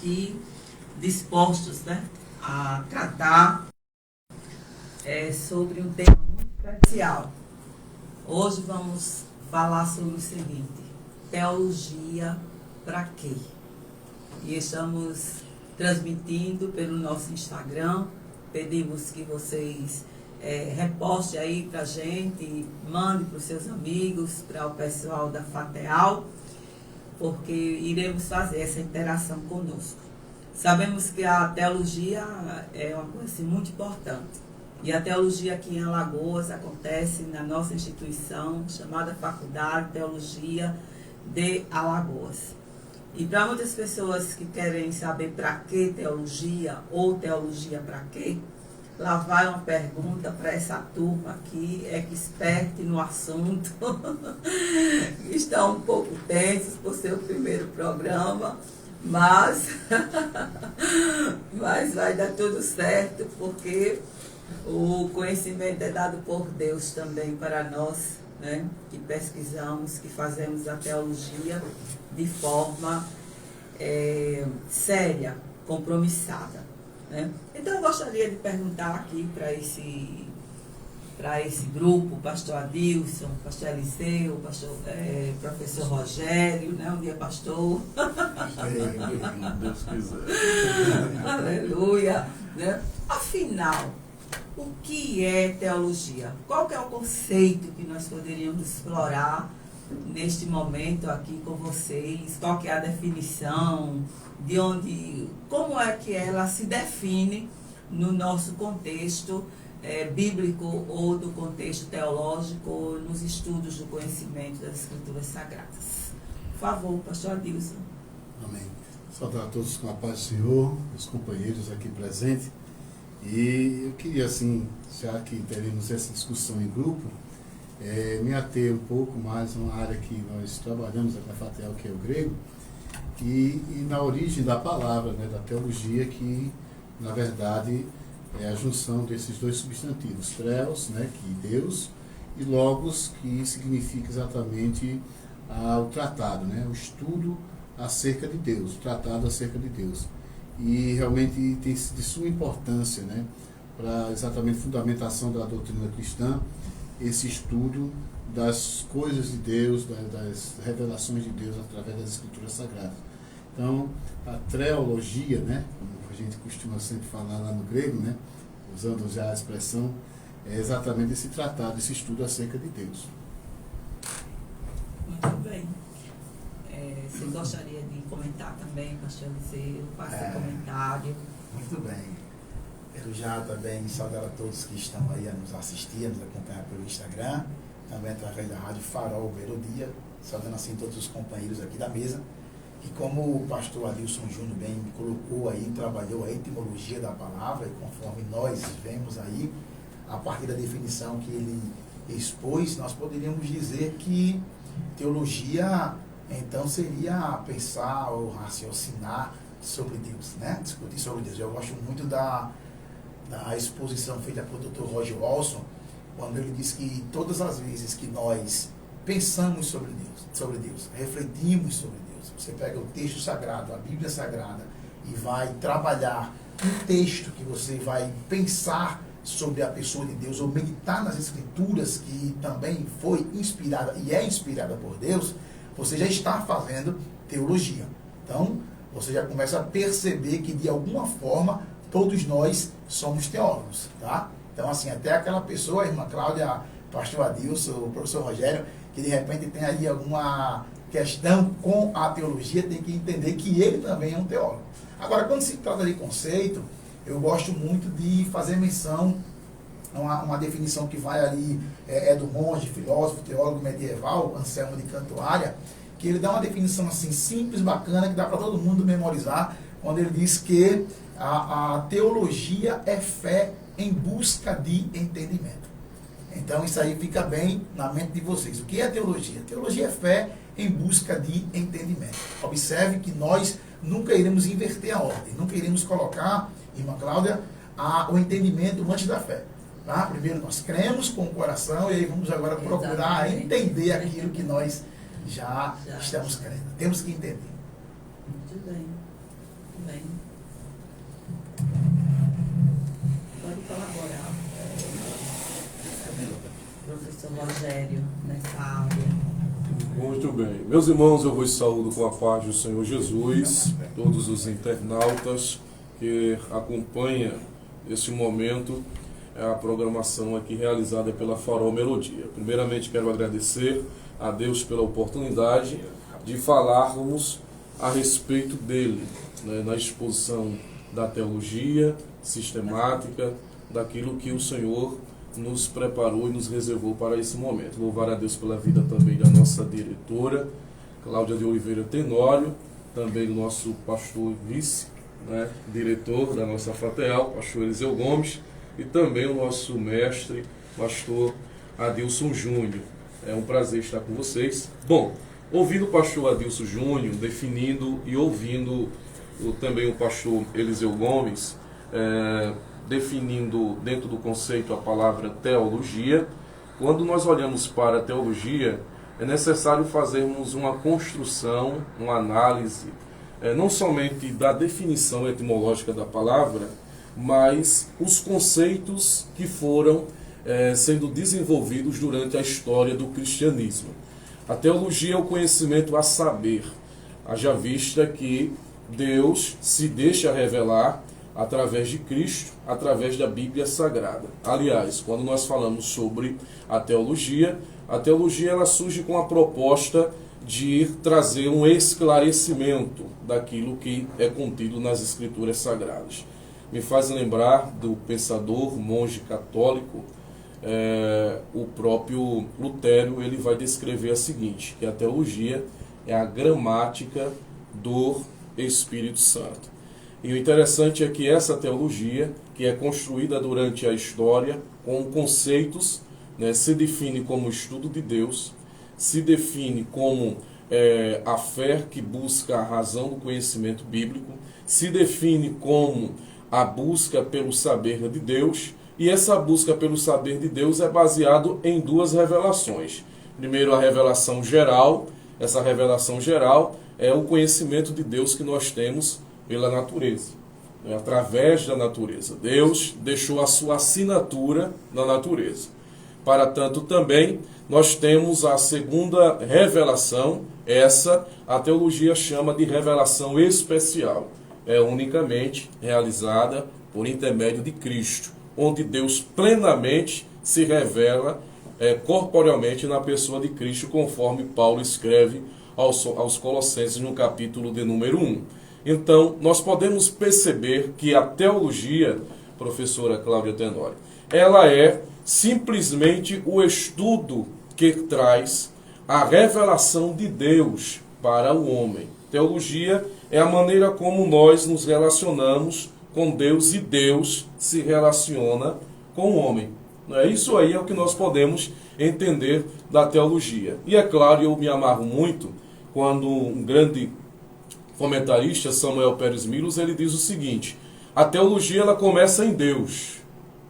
aqui dispostos, né, a tratar sobre um tema muito especial. Hoje vamos falar sobre o seguinte: teologia para quê? E estamos transmitindo pelo nosso Instagram. Pedimos que vocês repostem aí para a gente, mande para os seus amigos, para o pessoal da FATEAL, porque iremos fazer essa interação conosco. Sabemos que a teologia é uma coisa assim, muito importante. E a teologia aqui em Alagoas acontece na nossa instituição, chamada Faculdade de Teologia de Alagoas. E para muitas pessoas que querem saber para que teologia ou teologia para quê, lá vai uma pergunta para essa turma aqui, expert no assunto. Estão um pouco tensos por ser o primeiro programa, mas vai dar tudo certo, porque o conhecimento é dado por Deus também para nós, né, que pesquisamos, que fazemos a teologia de forma séria, compromissada, né? Então eu gostaria de perguntar aqui para esse grupo, pastor Adilson, pastor Eliseu, professor Rogério, né, um dia pastor. Deus quiser. Aleluia, né? Afinal, o que é teologia? Qual que é o conceito que nós poderíamos explorar neste momento aqui com vocês? Qual que é a definição? Como é que ela se define no nosso contexto bíblico ou do contexto teológico, nos estudos do conhecimento das Escrituras Sagradas? Por favor, pastor Adilson. Amém. Saudar a todos com a paz do Senhor, os companheiros aqui presentes. E eu queria, assim, já que teremos essa discussão em grupo, me ater um pouco mais a uma área que nós trabalhamos aqui na FATEAL, que é o grego, e na origem da palavra, né, da teologia, que, na verdade, é a junção desses dois substantivos, theos, né, que Deus, e logos, que significa exatamente o tratado, né, o estudo acerca de Deus, o tratado acerca de Deus. E realmente tem de suma importância, né, para exatamente a fundamentação da doutrina cristã, esse estudo das coisas de Deus, das revelações de Deus através das Escrituras Sagradas. Então, a treologia, né, como a gente costuma sempre falar lá no grego, né, usando já a expressão, é exatamente esse tratado, esse estudo acerca de Deus. Muito bem. Você gostaria de comentar também, pastor Eliseu? Faça um comentário. Muito bem. Quero já também saudar a todos que estão aí a nos assistir, a nos acompanhar pelo Instagram, também através da Rádio Farol Melodia, saudando assim todos os companheiros aqui da mesa, que como o pastor Adilson Júnior bem colocou aí, trabalhou a etimologia da palavra, e conforme nós vemos aí, a partir da definição que ele expôs, nós poderíamos dizer que teologia, então, seria pensar ou raciocinar sobre Deus, né? Discutir sobre Deus. Eu gosto muito da exposição feita pelo Dr. Roger Walson, quando ele diz que todas as vezes que nós pensamos sobre Deus, refletimos sobre Deus, você pega o texto sagrado, a Bíblia Sagrada, e vai trabalhar um texto que você vai pensar sobre a pessoa de Deus, ou meditar nas Escrituras, que também foi inspirada e é inspirada por Deus, você já está fazendo teologia. Então, você já começa a perceber que, de alguma forma, todos nós somos teólogos, tá? Então, assim, até aquela pessoa, a irmã Cláudia, pastor Adilson, o professor Rogério, que de repente tem ali alguma questão com a teologia, tem que entender que ele também é um teólogo. Agora, quando se trata de conceito, eu gosto muito de fazer menção a uma definição que vai ali, do monge, filósofo, teólogo medieval, Anselmo de Cantuária, que ele dá uma definição assim simples, bacana, que dá para todo mundo memorizar, quando ele diz que a teologia é fé em busca de entendimento. Então isso aí fica bem na mente de vocês. O que é teologia? Teologia é fé em busca de entendimento. Observe que nós nunca iremos inverter a ordem, nunca iremos colocar, irmã Cláudia, o entendimento antes da fé. Tá? Primeiro nós cremos com o coração e aí vamos agora procurar entender aquilo que nós já estamos crendo. Temos que entender. Muito bem. Rogério nessa área. Muito bem. Meus irmãos, eu vos saúdo com a paz do Senhor Jesus, todos os internautas que acompanham este momento, a programação aqui realizada pela Farol Melodia. Primeiramente, quero agradecer a Deus pela oportunidade de falarmos a respeito dele, né, na exposição da teologia sistemática, daquilo que o Senhor nos preparou e nos reservou para esse momento. Louvar a Deus pela vida também da nossa diretora, Cláudia de Oliveira Tenório, também do nosso pastor vice, né, diretor da nossa FATEAL, pastor Eliseu Gomes, e também o nosso mestre, pastor Adilson Júnior. É um prazer estar com vocês. Bom, ouvindo o pastor Adilson Júnior, definindo e ouvindo também o pastor Eliseu Gomes, definindo dentro do conceito a palavra teologia, quando nós olhamos para a teologia, é necessário fazermos uma construção, uma análise, não somente da definição etimológica da palavra, mas os conceitos que foram sendo desenvolvidos durante a história do cristianismo. A teologia é o conhecimento a saber, haja vista que Deus se deixa revelar através de Cristo, através da Bíblia Sagrada. Aliás, quando nós falamos sobre a teologia ela surge com a proposta de trazer um esclarecimento daquilo que é contido nas Escrituras Sagradas. Me faz lembrar do pensador, monge católico, o próprio Lutero. Ele vai descrever a seguinte, que a teologia é a gramática do Espírito Santo. E o interessante é que essa teologia, que é construída durante a história, com conceitos, né, se define como estudo de Deus, se define como a fé que busca a razão do conhecimento bíblico, se define como a busca pelo saber de Deus, e essa busca pelo saber de Deus é baseado em duas revelações. Primeiro, a revelação geral. Essa revelação geral é o conhecimento de Deus que nós temos pela natureza, né, através da natureza. Deus deixou a sua assinatura na natureza. Para tanto, também, nós temos a segunda revelação, essa a teologia chama de revelação especial. É unicamente realizada por intermédio de Cristo, onde Deus plenamente se revela corporealmente na pessoa de Cristo, conforme Paulo escreve aos Colossenses no capítulo de número 1. Então, nós podemos perceber que a teologia, professora Cláudia Tenório, ela é simplesmente o estudo que traz a revelação de Deus para o homem. Teologia é a maneira como nós nos relacionamos com Deus e Deus se relaciona com o homem. Isso aí é o que nós podemos entender da teologia. E é claro, eu me amarro muito quando um grande comentarista, Samuel Pérez Milos, ele diz o seguinte: a teologia ela começa em Deus,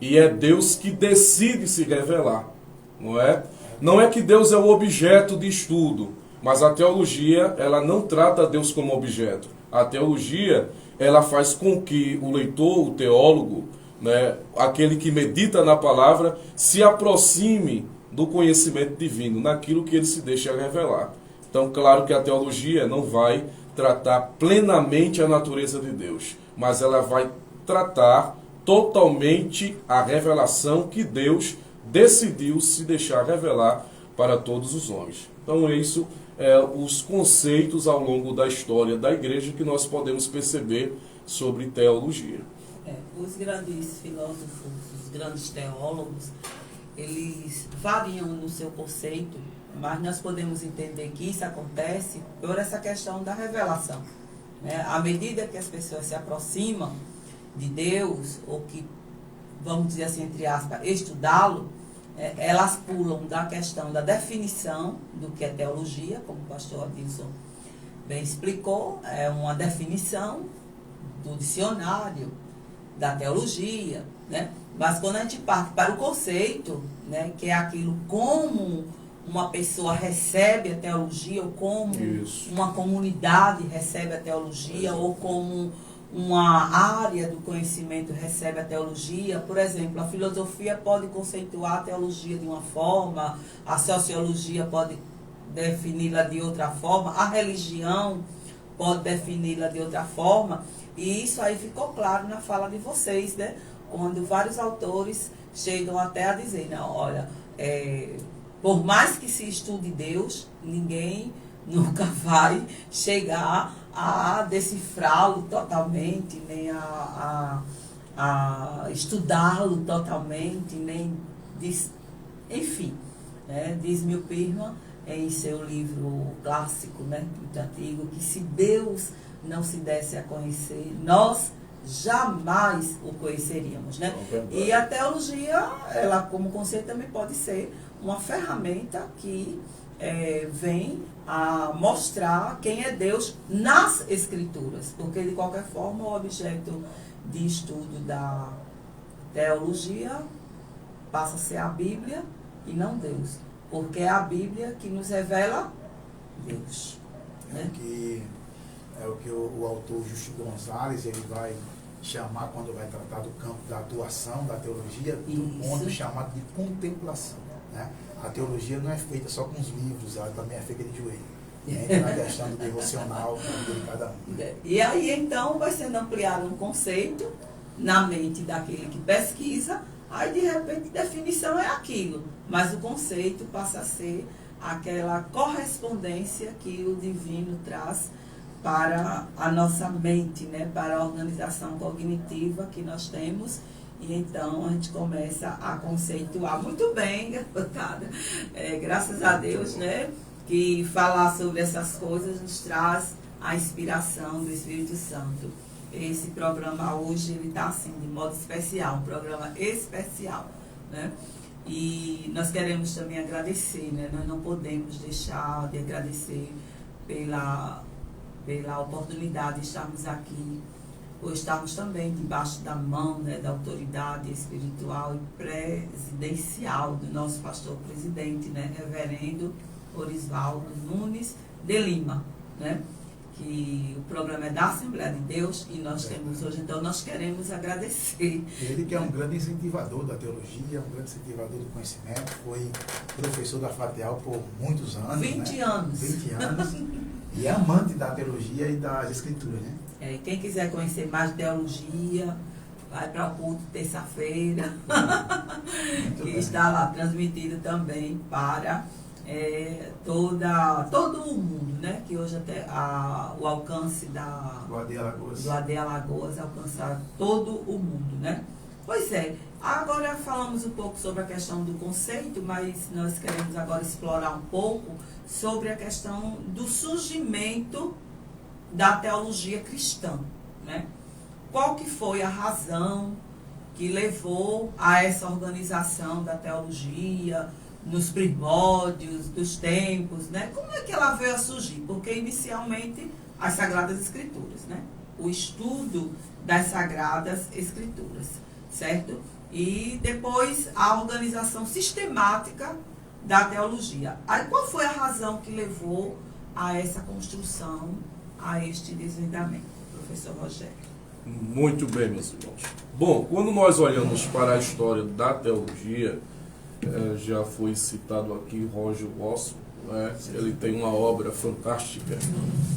e é Deus que decide se revelar, não é? Não é que Deus é o objeto de estudo, mas a teologia ela não trata Deus como objeto. A teologia ela faz com que o leitor, o teólogo, né, aquele que medita na palavra, se aproxime do conhecimento divino, naquilo que ele se deixa revelar. Então, claro que a teologia não vai tratar plenamente a natureza de Deus, mas ela vai tratar totalmente a revelação que Deus decidiu se deixar revelar para todos os homens. Então, isso os conceitos ao longo da história da igreja que nós podemos perceber sobre teologia. Os grandes filósofos, os grandes teólogos, eles variam no seu conceito, mas nós podemos entender que isso acontece por essa questão da revelação. À medida que as pessoas se aproximam de Deus, ou que, vamos dizer assim, entre aspas, estudá-lo, elas pulam da questão da definição do que é teologia, como o pastor Adilson bem explicou, é uma definição do dicionário da teologia, né? Mas quando a gente parte para o conceito, né, que é aquilo como uma pessoa recebe a teologia, ou como uma comunidade recebe a teologia, ou como uma área do conhecimento recebe a teologia. Por exemplo, a filosofia pode conceituar a teologia de uma forma, a sociologia pode defini-la de outra forma, a religião pode defini-la de outra forma, e isso aí ficou claro na fala de vocês, né? Quando vários autores chegam até a dizer, não, olha, por mais que se estude Deus, ninguém nunca vai chegar a decifrá-lo totalmente, nem a estudá-lo totalmente, nem enfim, né? Diz Milpirma em seu livro clássico, né, muito antigo, que se Deus não se desse a conhecer, nós jamais o conheceríamos, né? E a teologia, ela como conceito também pode ser uma ferramenta que vem a mostrar quem é Deus nas Escrituras, porque de qualquer forma o objeto de estudo da teologia passa a ser a Bíblia e não Deus, porque é a Bíblia que nos revela Deus. Né? É o que o autor Justo Gonzalez ele vai chamar, quando vai tratar do campo da atuação da teologia, do ponto chamado de contemplação. Né? A teologia não é feita só com os livros, ela também é feita de joelho. Entra na questão do devocional de cada um. E aí então vai sendo ampliado um conceito na mente daquele que pesquisa, aí de repente definição é aquilo, mas o conceito passa a ser aquela correspondência que o divino traz para a nossa mente, né, para a organização cognitiva que nós temos. E então a gente começa a conceituar muito bem, garotada. Graças a Deus, né, que falar sobre essas coisas nos traz a inspiração do Espírito Santo. Esse programa hoje ele está assim, de modo especial, um programa especial, né? E nós queremos também agradecer, né? Nós não podemos deixar de agradecer pela oportunidade de estarmos aqui, ou estarmos também debaixo da mão, né, da autoridade espiritual e presidencial do nosso pastor presidente, né, reverendo Orisvaldo Nunes de Lima, né, que o programa é da Assembleia de Deus e nós temos hoje, então nós queremos agradecer. Ele que é um grande incentivador da teologia, um grande incentivador do conhecimento, foi professor da FATEAL por muitos anos. 20 né? anos. 20 anos. E é amante da teologia e das escrituras, né? Quem quiser conhecer mais de teologia, vai para o culto terça-feira, que está lá transmitido também para todo o mundo, né? Que hoje até o alcance do AD Alagoas alcança todo o mundo, né? Pois é, agora falamos um pouco sobre a questão do conceito, mas nós queremos agora explorar um pouco sobre a questão do surgimento da teologia cristã, né? Qual que foi a razão que levou a essa organização da teologia nos primórdios dos tempos, né? Como é que ela veio a surgir? Porque inicialmente as Sagradas Escrituras, né? O estudo das Sagradas Escrituras, certo? E depois a organização sistemática da teologia. Aí qual foi a razão que levou a essa construção, a este desvendamento, professor Rogério? Muito bem, meus irmãos. Bom, quando nós olhamos para a história da teologia, já foi citado aqui Roger Watson, né? Ele tem uma obra fantástica,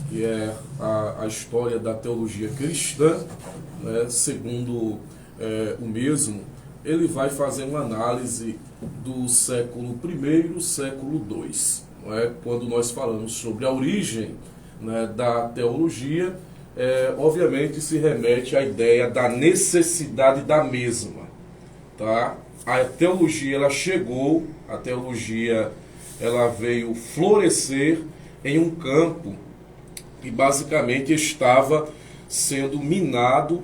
que é a história da teologia cristã, né? Segundo o mesmo, ele vai fazer uma análise do século I e século II. Né? Quando nós falamos sobre a origem, né, da teologia, obviamente se remete à ideia da necessidade da mesma. Tá? A teologia ela chegou, a teologia ela veio florescer em um campo que basicamente estava sendo minado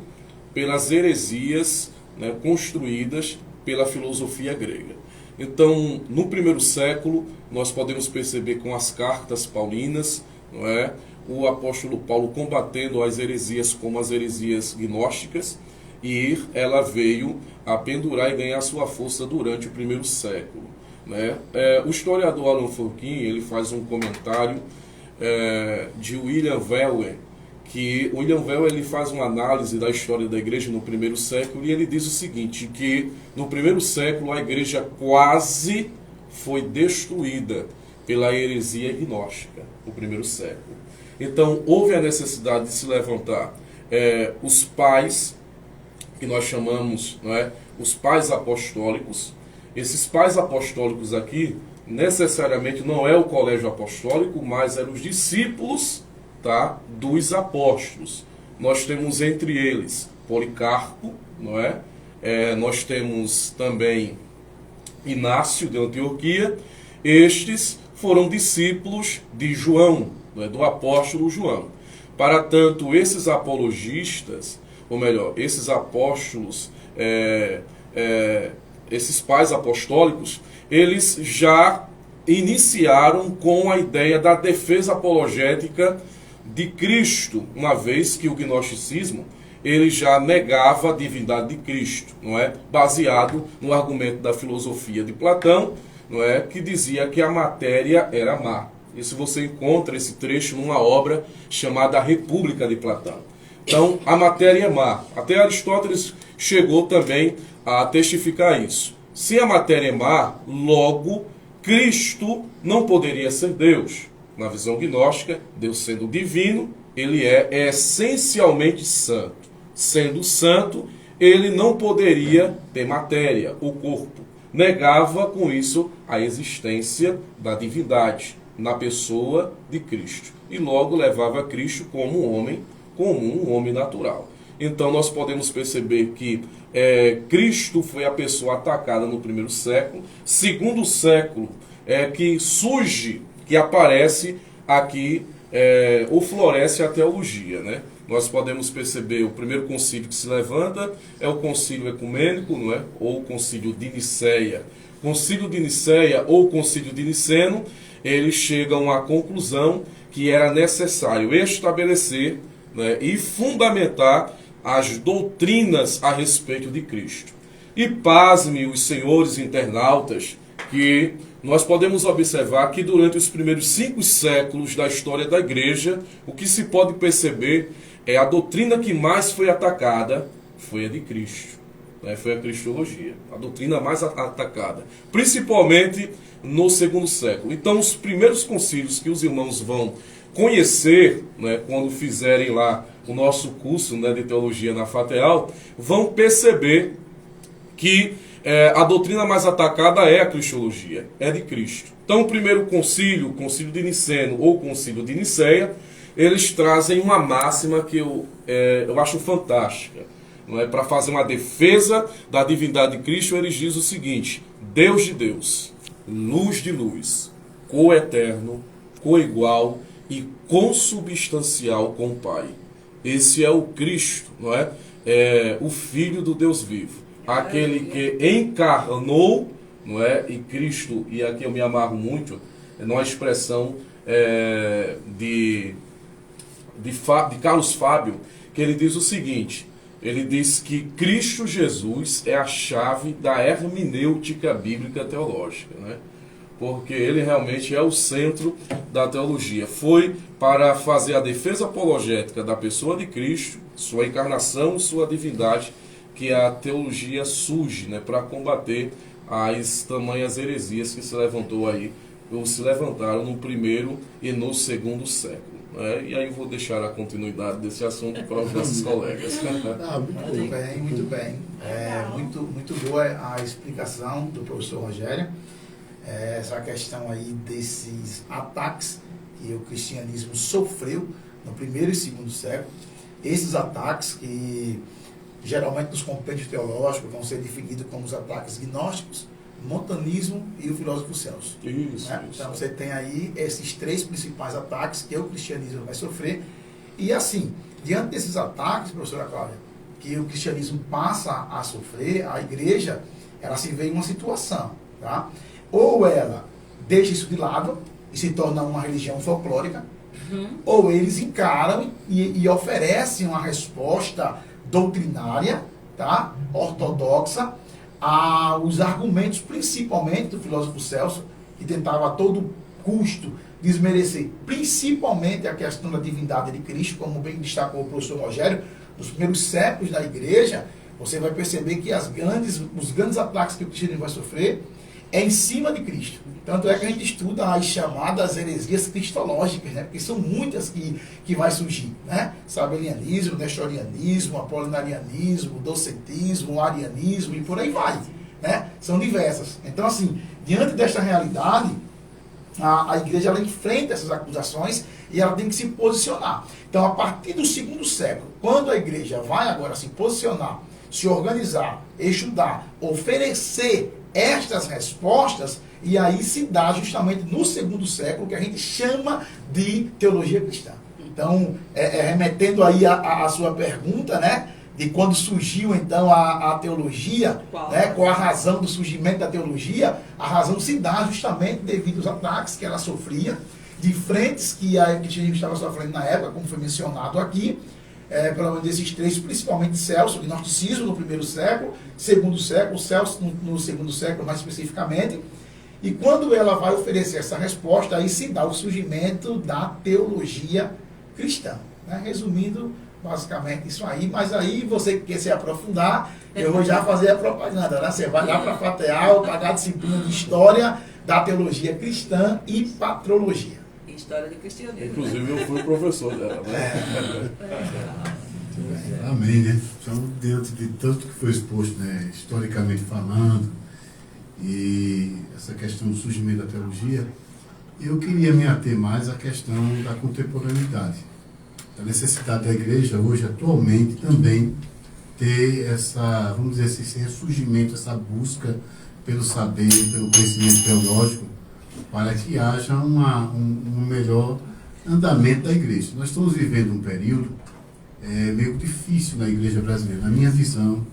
pelas heresias, né, construídas pela filosofia grega. Então, no primeiro século, nós podemos perceber com as cartas paulinas, não é, o apóstolo Paulo combatendo as heresias como as heresias gnósticas, e ela veio a pendurar e ganhar sua força durante o primeiro século. Né? O historiador Alan Forkin ele faz um comentário de William Velwer, que William Bell ele faz uma análise da história da igreja no primeiro século e ele diz o seguinte, que no primeiro século a igreja quase foi destruída pela heresia gnóstica, no primeiro século. Então houve a necessidade de se levantar os pais, que nós chamamos, não é, os pais apostólicos. Esses pais apostólicos aqui, necessariamente não é o colégio apostólico, mas eram os discípulos, tá, dos apóstolos. Nós temos entre eles Policarpo, não é? Nós temos também Inácio de Antioquia. Estes foram discípulos de João, não é? Do apóstolo João. Para tanto, esses apologistas, ou melhor, esses apóstolos, esses pais apostólicos, eles já iniciaram com a ideia da defesa apologética de Cristo, uma vez que o gnosticismo ele já negava a divindade de Cristo, não é? Baseado no argumento da filosofia de Platão, não é? Que dizia que a matéria era má. Isso você encontra esse trecho numa obra chamada República de Platão. Então, a matéria é má. Até Aristóteles chegou também a testificar isso. Se a matéria é má, logo Cristo não poderia ser Deus. Na visão gnóstica, Deus sendo divino, ele é essencialmente santo. Sendo santo, ele não poderia ter matéria, o corpo. Negava com isso a existência da divindade na pessoa de Cristo. E logo levava Cristo como um homem comum, um homem natural. Então nós podemos perceber que Cristo foi a pessoa atacada no primeiro século. Segundo século que surge, que aparece aqui ou floresce a teologia, né? Nós podemos perceber o primeiro concílio que se levanta é o concílio ecumênico, não é? Ou o concílio de Nicéia. Concílio de Nicéia ou concílio de Niceno, eles chegam à conclusão que era necessário estabelecer, né, e fundamentar as doutrinas a respeito de Cristo. E pasme os senhores internautas que nós podemos observar que durante os primeiros 5 séculos da história da igreja, o que se pode perceber é a doutrina que mais foi atacada foi a de Cristo, né? Foi a cristologia, a doutrina mais atacada, principalmente no segundo século. Então os primeiros concílios que os irmãos vão conhecer, né, quando fizerem lá o nosso curso, né, de teologia na FATEAL, vão perceber que a doutrina mais atacada é a cristologia, é de Cristo. Então o primeiro concílio, o concílio de Niceno ou o concílio de Nicéia, eles trazem uma máxima que eu acho fantástica. Não é? Para fazer uma defesa da divindade de Cristo, eles dizem o seguinte: Deus de Deus, luz de luz, coeterno, coigual e consubstancial com o Pai. Esse é o Cristo, não é? O Filho do Deus vivo. Aquele que encarnou, não é? E Cristo, e aqui eu me amarro muito, numa expressão de Carlos Fábio, que ele diz o seguinte: ele diz que Cristo Jesus é a chave da hermenêutica bíblica teológica, né? Porque ele realmente é o centro da teologia. Foi para fazer a defesa apologética da pessoa de Cristo, sua encarnação, sua divindade, que a teologia surge, né, para combater as tamanhas heresias que se levantou aí, ou se levantaram no primeiro e no segundo século. E aí eu vou deixar a continuidade desse assunto para os nossos colegas. Muito bem, muito bem. Muito boa a explicação do professor Rogério. Essa questão aí desses ataques que o cristianismo sofreu no primeiro e segundo século. Esses ataques que geralmente nos compêndios teológicos vão ser definidos como os ataques gnósticos, montanismo e o filósofo Celso. Isso. Então você tem aí esses 3 principais ataques que o cristianismo vai sofrer. E assim, diante desses ataques, professora Cláudia, que o cristianismo passa a sofrer, a igreja, ela se vê em uma situação, tá? Ou ela deixa isso de lado e se torna uma religião folclórica, ou eles encaram e oferecem uma resposta doutrinária, tá? Ortodoxa, aos argumentos, principalmente do filósofo Celso, que tentava a todo custo desmerecer principalmente a questão da divindade de Cristo, como bem destacou o professor Rogério, nos primeiros séculos da igreja, você vai perceber que os grandes ataques que o cristianismo vai sofrer é em cima de Cristo. Tanto é que a gente estuda as chamadas heresias cristológicas, né? Porque são muitas que vai surgir, né? Sabelianismo, nestorianismo, apolinarianismo, docetismo, arianismo e por aí vai, né? São diversas. Então, assim, diante desta realidade, a igreja ela enfrenta essas acusações e ela tem que se posicionar. Então, a partir do 2º século, quando a igreja vai agora se posicionar, se organizar, estudar, oferecer estas respostas, e aí se dá justamente no 2º século o que a gente chama de teologia cristã. Então, remetendo aí a sua pergunta, né, de quando surgiu então a teologia, né, qual a razão do surgimento da teologia, a razão se dá justamente devido aos ataques que ela sofria, de frentes que a cristianismo estava sofrendo na época, como foi mencionado aqui, pelo menos esses 3, principalmente Celso, gnosticismo no 1º século, 2º século, Celso no 2º século mais especificamente. E quando ela vai oferecer essa resposta, aí se dá o surgimento da teologia cristã. Né? Resumindo, basicamente isso aí. Mas aí você que quer se aprofundar, eu vou já fazer a propaganda. Né? Você vai lá para a FATEAL, pagar a disciplina de História da Teologia Cristã e Patrologia. História de cristianismo. Inclusive, eu fui professor dela. Né? Amém, né? Então, diante de tanto que foi exposto, né, historicamente falando, e essa questão do surgimento da teologia, eu queria me ater mais à questão da contemporaneidade, da necessidade da igreja hoje, atualmente, também ter essa, vamos dizer assim, esse ressurgimento, essa busca pelo saber, pelo conhecimento teológico, para que haja um melhor andamento da igreja. Nós estamos vivendo um período meio difícil na igreja brasileira. Na minha visão,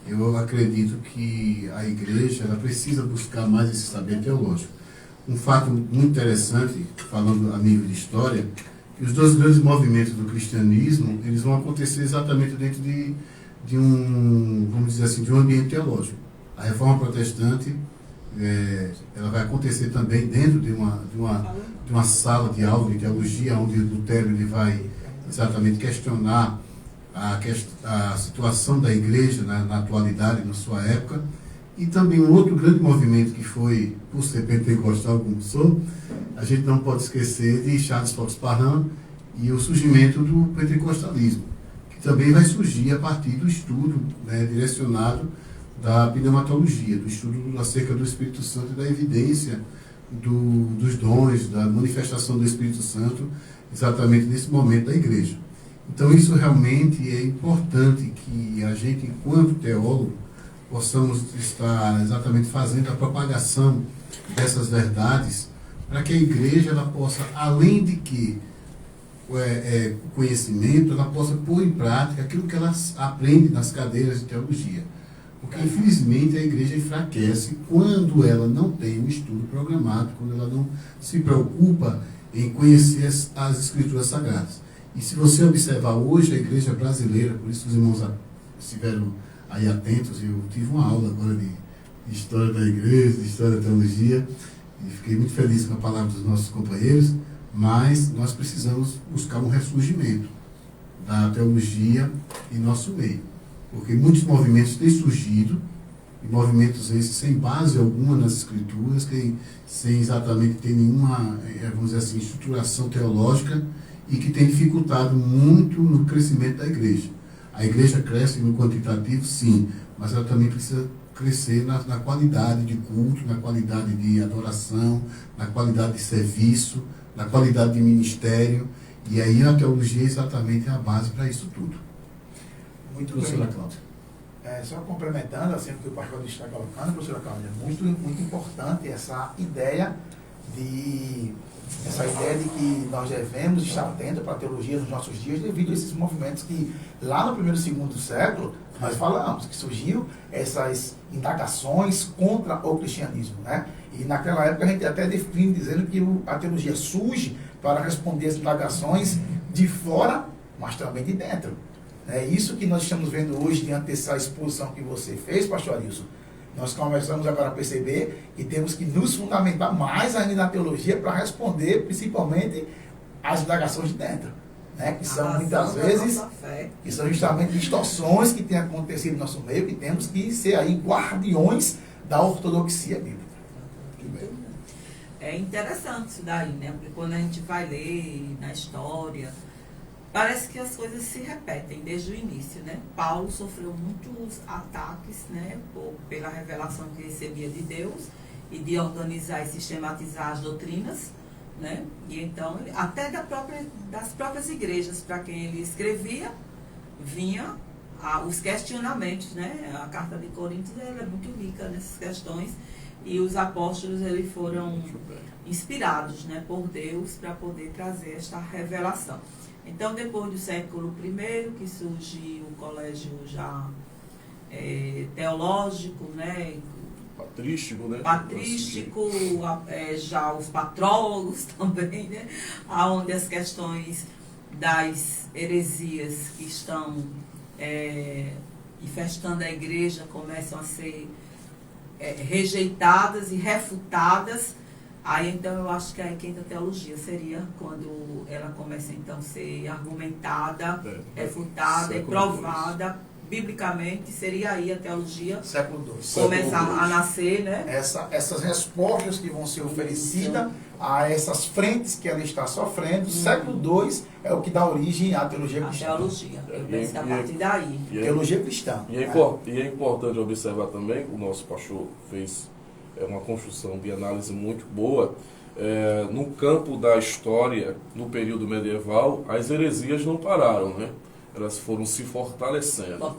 eu acredito que a igreja ela precisa buscar mais esse saber teológico. Um fato muito interessante, falando a nível de história, que os 2 grandes movimentos do cristianismo, eles vão acontecer exatamente dentro de um, vamos dizer assim, de um ambiente teológico. A Reforma Protestante, ela vai acontecer também dentro de uma sala de aula de teologia, onde Lutero ele vai exatamente questionar a situação da igreja na atualidade, na sua época. E também um outro grande movimento que foi, por ser pentecostal como sou, a gente não pode esquecer de Charles Fox Parham e o surgimento do pentecostalismo, que também vai surgir a partir do estudo, né, direcionado da pneumatologia, do estudo acerca do Espírito Santo e da evidência dos dons, da manifestação do Espírito Santo, exatamente nesse momento da igreja. Então isso realmente é importante que a gente, enquanto teólogo, possamos estar exatamente fazendo a propagação dessas verdades, para que a igreja ela possa, além de que o conhecimento, ela possa pôr em prática aquilo que ela aprende nas cadeiras de teologia. Porque, infelizmente, a igreja enfraquece quando ela não tem um estudo programado, quando ela não se preocupa em conhecer as Escrituras Sagradas. E se você observar hoje a igreja brasileira, por isso os irmãos estiveram aí atentos, eu tive uma aula agora de história da igreja, de história da teologia, e fiquei muito feliz com a palavra dos nossos companheiros, mas nós precisamos buscar um ressurgimento da teologia em nosso meio. Porque muitos movimentos têm surgido, e movimentos esses sem base alguma nas escrituras, sem exatamente ter nenhuma, vamos dizer assim, estruturação teológica, e que tem dificultado muito no crescimento da igreja. A igreja cresce no quantitativo, sim, mas ela também precisa crescer na qualidade de culto, na qualidade de adoração, na qualidade de serviço, na qualidade de ministério, e aí a teologia é exatamente a base para isso tudo. Muito professora bem. Cláudia. Só complementando, assim, o que o pastor está colocando, professora Cláudia, muito importante essa ideia de que nós devemos estar atentos para a teologia nos nossos dias devido a esses movimentos que lá no 1º e 2º século nós falamos, que surgiu essas indagações contra o cristianismo, né? E naquela época a gente até define dizendo que a teologia surge para responder as indagações de fora, mas também de dentro. É isso que nós estamos vendo hoje diante dessa exposição que você fez, pastor Arilson, Nós começamos agora a perceber que temos que nos fundamentar mais ainda na teologia para responder principalmente às indagações de dentro, né? Que são muitas vezes, que são justamente distorções que têm acontecido no nosso meio, que temos que ser aí guardiões da ortodoxia bíblica. É interessante isso daí, né? Porque quando a gente vai ler na história, parece que as coisas se repetem desde o início, né? Paulo sofreu muitos ataques, né? Pela revelação que recebia de Deus e de organizar e sistematizar as doutrinas, né? E então, até das próprias igrejas para quem ele escrevia, vinha os questionamentos, né? A carta de Coríntios ela é muito rica nessas questões e os apóstolos eles foram inspirados, né, por Deus para poder trazer esta revelação. Então, depois do século I, que surge o colégio já teológico, né? Patrístico, né? Patrístico, já os patrólogos também, né? Onde as questões das heresias que estão infestando a igreja começam a ser rejeitadas e refutadas. Aí então eu acho que a quinta teologia seria quando ela começa então a ser argumentada, refutada e provada biblicamente, seria aí a teologia século II. Começar a nascer, né? Essas respostas que vão ser oferecidas a essas frentes que ela está sofrendo, século II é o que dá origem à teologia cristã. A teologia, eu penso que a partir daí. Teologia cristã. E é importante observar também, o nosso pastor fez uma construção de análise muito boa, no campo da história, no período medieval, as heresias não pararam, né? Elas foram se fortalecendo.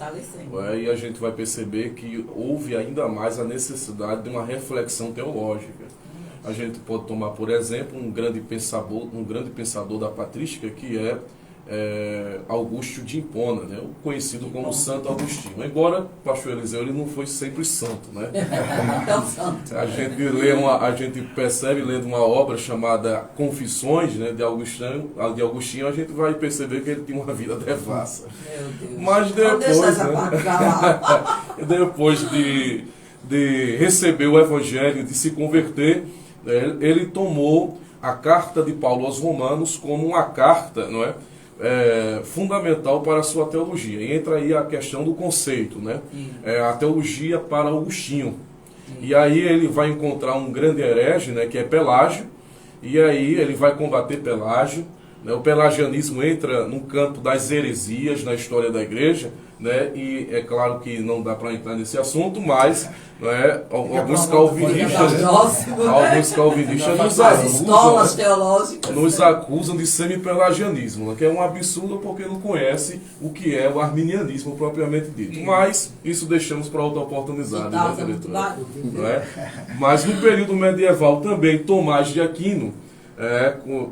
E a gente vai perceber que houve ainda mais a necessidade de uma reflexão teológica. A gente pode tomar, por exemplo, um grande pensador da patrística, que é Augusto de Hipona, né? O conhecido como Santo Agostinho. Embora o pastor Eliseu ele não foi sempre santo, né? A gente percebe lendo uma obra chamada Confissões, né, de Agostinho, a gente vai perceber que ele tinha uma vida devassa. Meu Deus. Mas depois, depois de receber o evangelho, de se converter, ele tomou a carta de Paulo aos Romanos como uma carta, não é? Fundamental para a sua teologia. E entra aí a questão do conceito, né? A teologia para Agostinho. E aí ele vai encontrar um grande herege, né, que é Pelágio, e aí ele vai combater Pelágio, né? O pelagianismo entra no campo das heresias na história da igreja, né? E é claro que não dá para entrar nesse assunto, mas né, alguns calvinistas nos acusam de semipelagianismo, né, que é um absurdo porque não conhece o que é o arminianismo propriamente dito. Mas isso deixamos para outra oportunidade, né, diretora? Mas no período medieval também, Tomás de Aquino,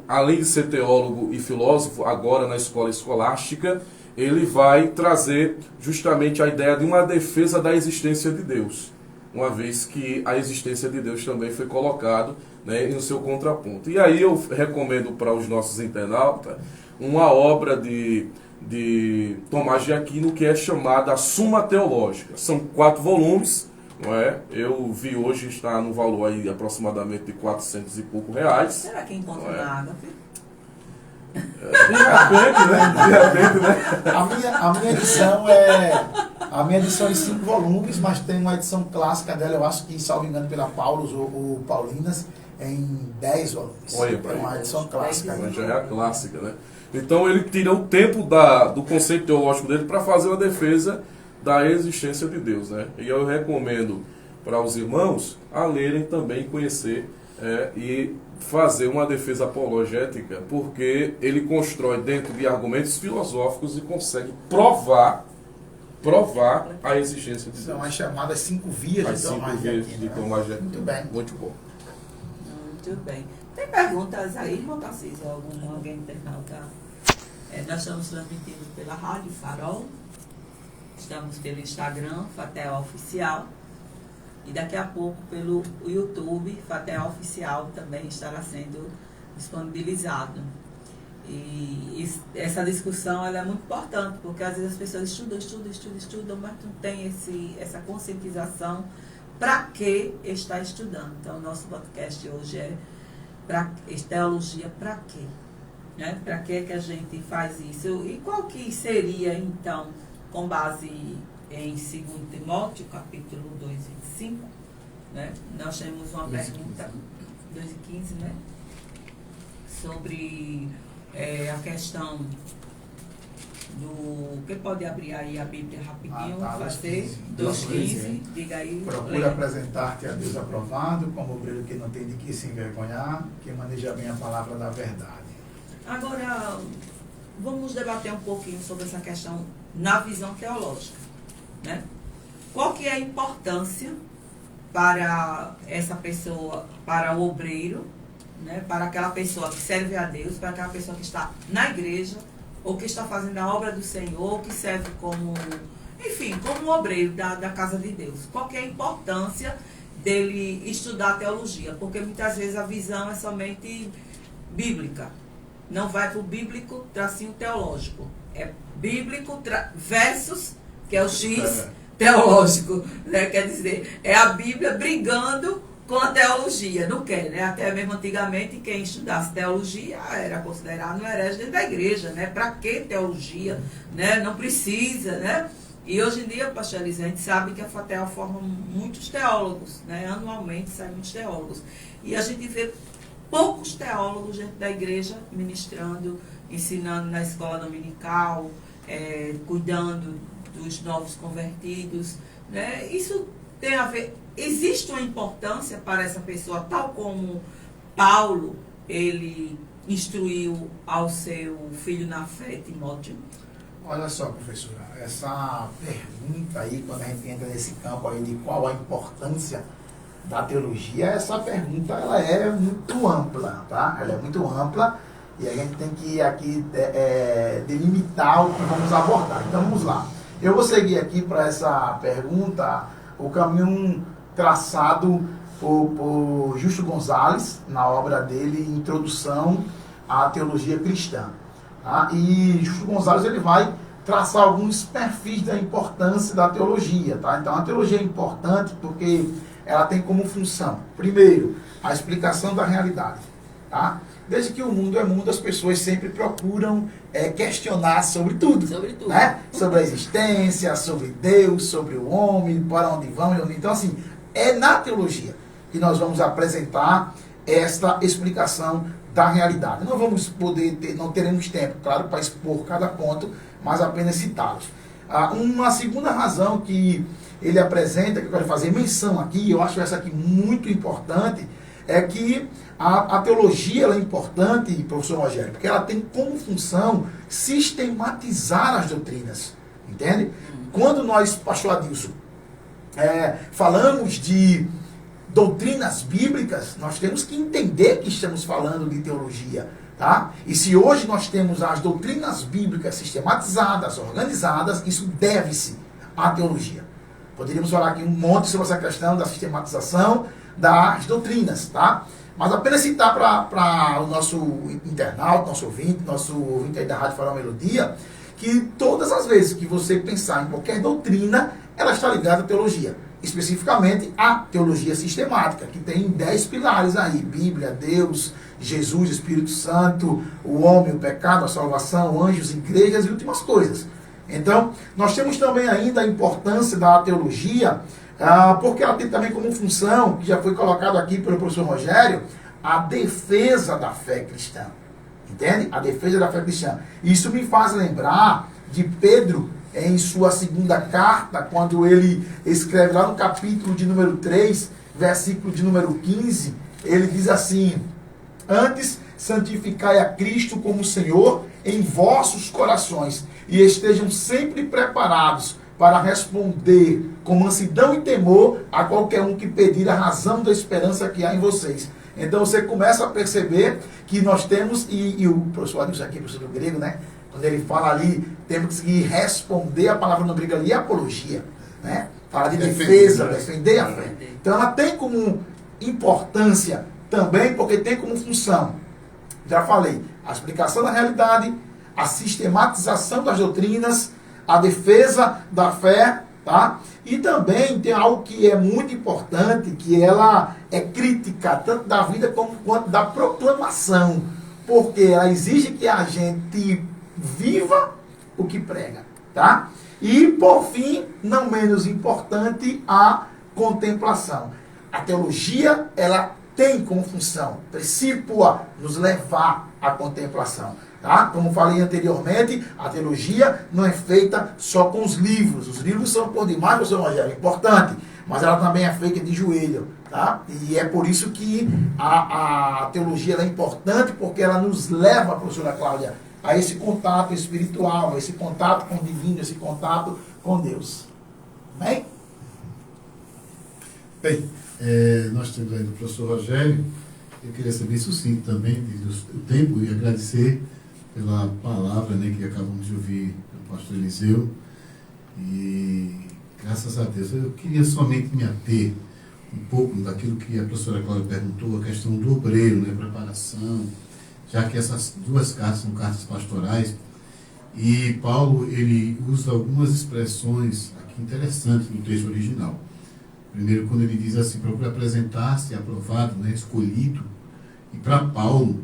além de ser teólogo e filósofo, agora na escola escolástica, ele vai trazer justamente a ideia de uma defesa da existência de Deus, uma vez que a existência de Deus também foi colocado, né, no seu contraponto. E aí eu recomendo para os nossos internautas uma obra de Tomás de Aquino que é chamada A Suma Teológica. São 4 volumes, não é? Eu vi hoje, está no valor aí aproximadamente de 400 e pouco reais. Será que encontra na Ágape? De repente, né? A minha edição é de 5 volumes, mas tem uma edição clássica dela, eu acho que, salvo engano, pela Paulus ou Paulinas, em 10 volumes. Olha, é uma edição clássica. Já é a clássica, né? Então ele tira o tempo do conceito teológico dele para fazer uma defesa da existência de Deus, né? E eu recomendo para os irmãos a lerem também, conhecer e fazer uma defesa apologética, porque ele constrói dentro de argumentos filosóficos e consegue provar a existência de Deus. São as chamadas 5 vias de Tomás de Aquino. Muito bem. Muito bom. Muito bem. Tem perguntas aí, irmão Tarcísio? Alguém internauta? Nós estamos transmitindo pela Rádio Farol, estamos pelo Instagram, Fatel Oficial, e daqui a pouco pelo YouTube, Fatel Oficial também estará sendo disponibilizado. E essa discussão ela é muito importante, porque às vezes as pessoas estudam, mas não tem essa conscientização para que está estudando. Então, o nosso podcast hoje é teologia para quê? Né? Para que a gente faz isso? E qual que seria, então, com base em 2 Timóteo, capítulo 2, 25, né? Nós temos uma pergunta, 2:15, né? Sobre a questão do... Quem pode abrir aí a Bíblia rapidinho? Vai ser 2:15, diga aí. Procura apresentar-te a Deus aprovado, como obreiro que não tem de que se envergonhar, que maneja bem a palavra da verdade. Agora, vamos debater um pouquinho sobre essa questão na visão teológica, né? Qual que é a importância para essa pessoa, para o obreiro, né? Para aquela pessoa que serve a Deus, para aquela pessoa que está na igreja, ou que está fazendo a obra do Senhor, ou que serve como, enfim, como um obreiro da casa de Deus. Qual que é a importância dele estudar teologia? Porque muitas vezes a visão é somente bíblica. Não vai para o bíblico tracinho teológico. É bíblico versus, que é o X teológico. Né? Quer dizer, é a Bíblia brigando com a teologia. Não quer, né? Até mesmo antigamente, quem estudasse teologia era considerado um herege dentro da igreja. Né? Para que teologia? Né? Não precisa, né? E hoje em dia, pastor Eliseu, a gente sabe que a FATEL forma muitos teólogos. Né? Anualmente saem muitos teólogos. E a gente vê poucos teólogos dentro da igreja ministrando, ensinando na escola dominical, cuidando dos novos convertidos. Né? Isso tem a ver... Existe uma importância para essa pessoa, tal como Paulo, ele instruiu ao seu filho na fé, Timóteo? Olha só, professora, essa pergunta aí, quando a gente entra nesse campo aí de qual a importância da teologia, essa pergunta ela é muito ampla, tá? Ela é muito ampla e a gente tem que aqui delimitar o que vamos abordar. Então vamos lá. Eu vou seguir aqui para essa pergunta o caminho traçado por Justo Gonzalez na obra dele Introdução à Teologia Cristã. Tá? E Justo Gonzalez ele vai traçar alguns perfis da importância da teologia. Tá? Então a teologia é importante porque ela tem como função, primeiro, a explicação da realidade. Tá? Desde que o mundo é mundo, as pessoas sempre procuram questionar sobre tudo. Sobre tudo. Né? Sobre a existência, sobre Deus, sobre o homem, para onde vão. Então, assim, é na teologia que nós vamos apresentar esta explicação da realidade. Não vamos não teremos tempo, claro, para expor cada ponto, mas apenas citá-los. Uma segunda razão que ele apresenta, que eu quero fazer menção aqui, eu acho essa aqui muito importante, é que a teologia ela é importante, professor Rogério, porque ela tem como função sistematizar as doutrinas, entende? Quando nós, pastor Adilson, falamos de doutrinas bíblicas, nós temos que entender que estamos falando de teologia, tá? E se hoje nós temos as doutrinas bíblicas sistematizadas, organizadas, isso deve-se à teologia. Poderíamos falar aqui um monte sobre essa questão da sistematização das doutrinas, tá? Mas apenas citar para o nosso internauta, nosso ouvinte aí da Rádio Farol Melodia, que todas as vezes que você pensar em qualquer doutrina, ela está ligada à teologia. Especificamente a teologia sistemática, que tem 10 pilares aí: Bíblia, Deus, Jesus, Espírito Santo, o homem, o pecado, a salvação, anjos, igrejas e últimas coisas. Então, nós temos também ainda a importância da teologia, porque ela tem também como função, que já foi colocado aqui pelo professor Rogério, a defesa da fé cristã. Entende? A defesa da fé cristã. Isso me faz lembrar de Pedro, em sua segunda carta, quando ele escreve lá no capítulo de número 3, versículo de número 15, ele diz assim: antes santificai a Cristo como Senhor em vossos corações, e estejam sempre preparados para responder com mansidão e temor a qualquer um que pedir a razão da esperança que há em vocês. Então você começa a perceber que nós temos, e o professor Adilson aqui, professor do grego, né? Quando ele fala ali, temos que conseguir responder a palavra no grego ali, é apologia, né? Fala de defesa, defender a fé. Então ela tem como importância também, porque tem como função, já falei, a explicação da realidade, a sistematização das doutrinas, a defesa da fé tá? E também tem algo que é muito importante, que ela é crítica, tanto da vida quanto da proclamação, porque ela exige que a gente viva o que prega, tá? E, por fim, não menos importante, a contemplação. A teologia, ela tem como função precípua nos levar à contemplação. Tá? Como falei anteriormente, a teologia não é feita só com os livros. Os livros são por demais, professor Rogério, importante, mas ela também é feita de joelho. Tá? E é por isso que a teologia ela é importante, porque ela nos leva, professora Cláudia, a esse contato espiritual, a esse contato com o divino, esse contato com Deus. Bem? Bem, nós temos aí o professor Rogério. Eu queria ser bem sucinto também do tempo e agradecer pela palavra, né, que acabamos de ouvir do pastor Eliseu. E graças a Deus, eu queria somente me ater um pouco daquilo que a professora Cláudia perguntou, a questão do obreiro, né, preparação, já que essas duas cartas são cartas pastorais, e Paulo ele usa algumas expressões aqui interessantes no texto original. Primeiro, quando ele diz assim, procura apresentar-se aprovado, né, escolhido. E para Paulo,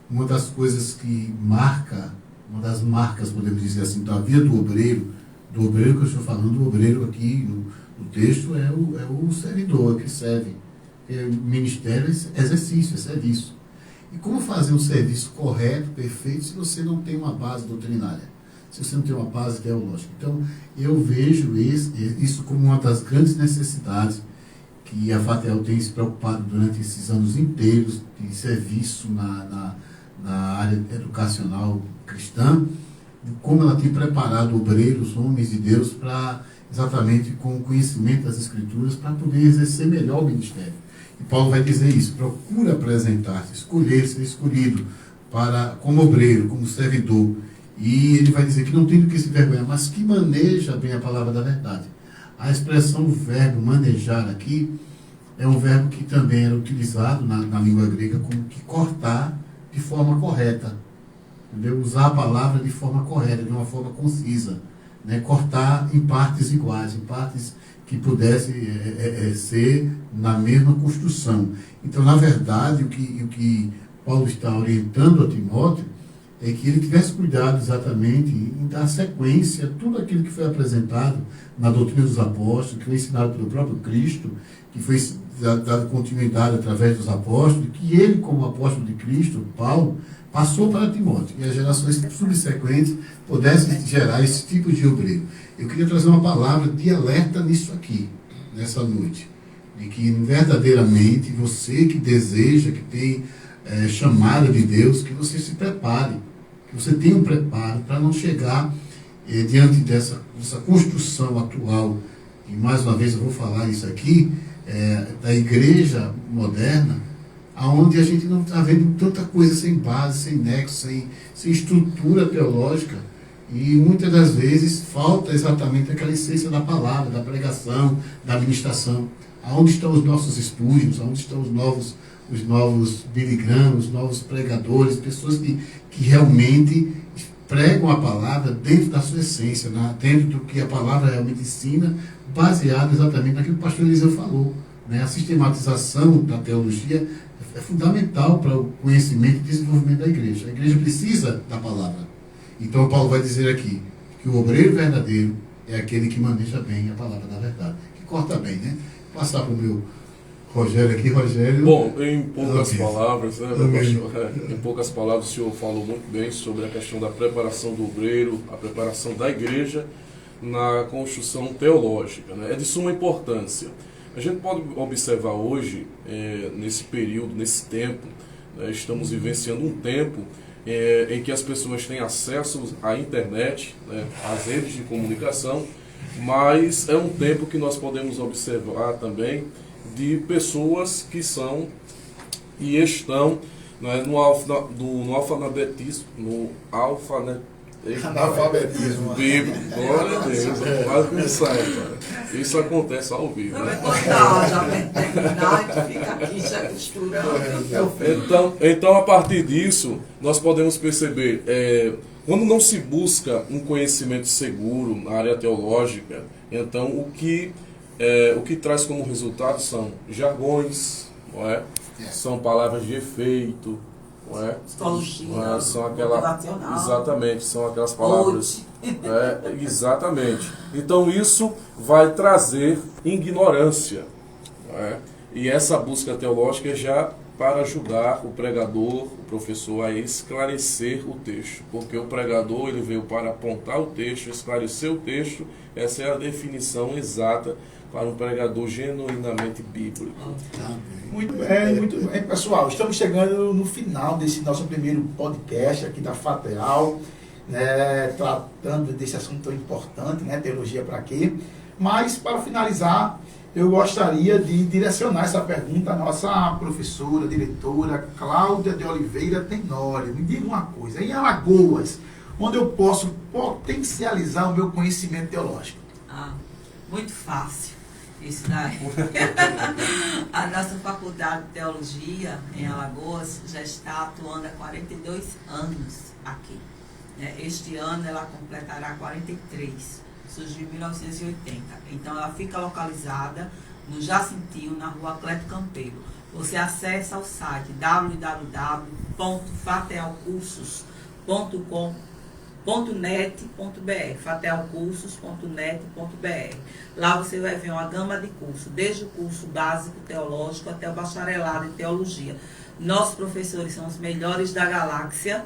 uma das coisas que marca, uma das marcas, podemos dizer assim, da vida do obreiro que eu estou falando, o obreiro aqui no texto é o servidor que serve. Ministério é exercício, é serviço. E como fazer um serviço correto, perfeito, se você não tem uma base doutrinária? Se você não tem uma base teológica? Então, eu vejo isso como uma das grandes necessidades que a FATEL tem se preocupado durante esses anos inteiros de serviço na área educacional cristã, como ela tem preparado obreiros, homens de Deus, para exatamente com o conhecimento das Escrituras, para poder exercer melhor o ministério. E Paulo vai dizer isso, procura apresentar-se, escolher, ser escolhido como obreiro, como servidor. E ele vai dizer que não tem do que se vergonhar, mas que maneja bem a palavra da verdade. A expressão verbo manejar aqui é um verbo que também era utilizado na língua grega como que cortar de forma correta. Entendeu? Usar a palavra de forma correta, de uma forma concisa. Né? Cortar em partes iguais, em partes que pudessem ser na mesma construção. Então, na verdade, o que Paulo está orientando a Timóteo é que ele tivesse cuidado exatamente em dar sequência a tudo aquilo que foi apresentado na doutrina dos apóstolos, que foi ensinado pelo próprio Cristo, que foi dado continuidade através dos apóstolos, que ele, como apóstolo de Cristo, Paulo, passou para Timóteo, e as gerações subsequentes pudessem gerar esse tipo de obreiro. Eu queria trazer uma palavra de alerta nisso aqui, nessa noite, de que verdadeiramente você que deseja, que tem chamada de Deus, que você se prepare, que você tenha um preparo para não chegar diante dessa construção atual, e mais uma vez eu vou falar isso aqui, da igreja moderna, onde a gente não está vendo tanta coisa sem base, sem nexo, sem estrutura teológica, e muitas das vezes falta exatamente aquela essência da palavra, da pregação, da administração. Aonde estão os nossos espúrios, aonde estão os novos Billy Graham, os novos pregadores, pessoas que realmente pregam a palavra dentro da sua essência, dentro do que a palavra realmente ensina, baseado exatamente naquilo que o pastor Eliseu falou. Né? A sistematização da teologia é fundamental para o conhecimento e desenvolvimento da igreja. A igreja precisa da palavra. Então Paulo vai dizer aqui que o obreiro verdadeiro é aquele que maneja bem a palavra da verdade, que corta bem, né? Vou passar para o meu Rogério aqui, Rogério. Bom, em poucas palavras, né, pastor? Em poucas palavras, o senhor falou muito bem sobre a questão da preparação do obreiro, a preparação da igreja na construção teológica, né? É de suma importância. A gente pode observar hoje, nesse período, nesse tempo, né, estamos vivenciando um tempo em que as pessoas têm acesso à internet, né, às redes de comunicação, mas é um tempo que nós podemos observar também de pessoas que são e estão, né, no alfabetismo analfabetismo bíblico. Glória a Deus, quase que não sai, cara. Isso acontece ao vivo, né? Já vai terminar e fica aqui já costurando. Então, a partir disso, nós podemos perceber, quando não se busca um conhecimento seguro na área teológica, Então, o que traz como resultado são jargões, não é? São palavras de efeito, não é? Psicologia, São aquelas, exatamente, são aquelas palavras. Exatamente. Então, isso vai trazer ignorância, não é? E essa busca teológica é já para ajudar o pregador, o professor, a esclarecer o texto. Porque o pregador ele veio para apontar o texto, esclarecer o texto. Essa é a definição exata para um pregador genuinamente bíblico. Muito bem, pessoal. Estamos chegando no final desse nosso primeiro podcast aqui da FATEAL, né, tratando desse assunto tão importante, né, teologia para quê? Mas, para finalizar, eu gostaria de direcionar essa pergunta à nossa professora, diretora, Cláudia de Oliveira Tenório. Me diga uma coisa, em Alagoas, onde eu posso potencializar o meu conhecimento teológico? Muito fácil. Isso daí. A nossa faculdade de teologia em Alagoas já está atuando há 42 anos aqui. Este ano ela completará 43. Surgiu em 1980. Então ela fica localizada no Jacintinho, na rua Cleto Campeiro. Você acessa o site www.fatelcursos.com.net.br, fatelcursos.net.br. Lá você vai ver uma gama de cursos, desde o curso básico teológico até o bacharelado em teologia. Nossos professores são os melhores da galáxia.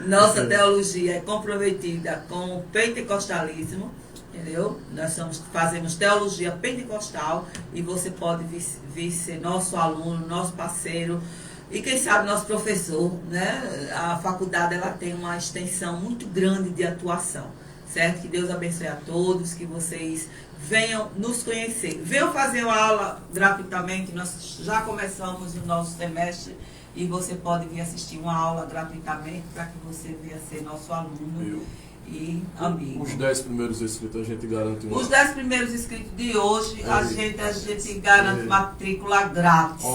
Nossa teologia é comprometida com o pentecostalismo, entendeu? Nós fazemos teologia pentecostal e você pode vir ser nosso aluno, nosso parceiro e quem sabe nosso professor, né? A faculdade ela tem uma extensão muito grande de atuação, certo? Que Deus abençoe a todos, que vocês venham nos conhecer, venham fazer uma aula gratuitamente. Nós já começamos o nosso semestre e você pode vir assistir uma aula gratuitamente para que você venha ser nosso aluno e amigo. Os 10 primeiros inscritos a gente garante Os 10 primeiros inscritos de hoje, a gente garante matrícula grátis.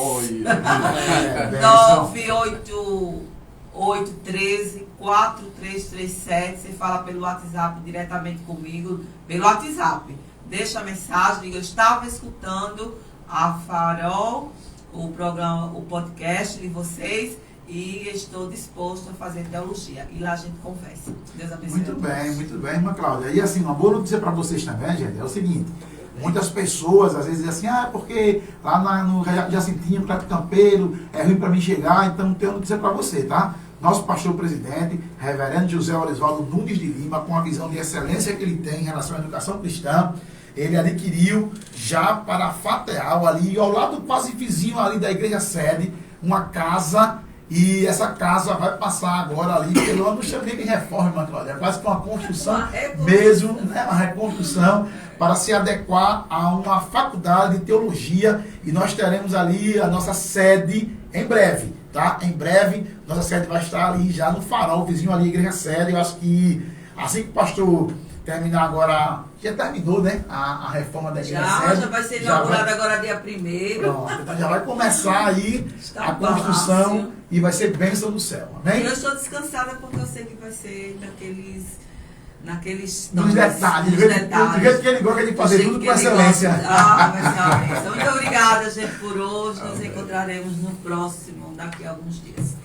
988134337. Você fala pelo WhatsApp diretamente comigo, pelo WhatsApp. Deixa a mensagem, diga: eu estava escutando a Farol, o programa, o podcast de vocês, e estou disposto a fazer teologia. E lá a gente conversa. Deus abençoe. Muito bem, irmã Cláudia. E assim, uma boa notícia para vocês também, gente, é o seguinte: muitas pessoas às vezes dizem assim, porque lá no Jacintinho, Cleto Campeiro, é ruim para mim chegar, então não tenho notícia para você, tá? Nosso pastor presidente, reverendo José Orisvaldo Nunes de Lima, com a visão de excelência que ele tem em relação à educação cristã, ele adquiriu já para a FATEAL, ali ao lado quase vizinho ali da igreja sede, uma casa, e essa casa vai passar agora ali pelo, eu não chamei de reforma, irmã Cláudia, é quase que uma construção mesmo, né, uma reconstrução para se adequar a uma faculdade de teologia, e nós teremos ali a nossa sede em breve, tá? Em breve, nossa sede vai estar ali já no Farol, vizinho ali, igreja sede. Eu acho que assim que o pastor terminar agora, já terminou, né? A reforma da igreja sede. Já vai ser inaugurada agora dia 1º. Pronto, então já vai começar aí a construção e vai ser bênção do céu, amém? Eu estou descansada porque eu sei que vai ser naqueles nos detalhes, do jeito que ele gosta de fazer tudo com excelência. Vai ser uma bênção. Muito obrigada, gente, por hoje. Nos encontraremos no próximo, daqui a alguns dias.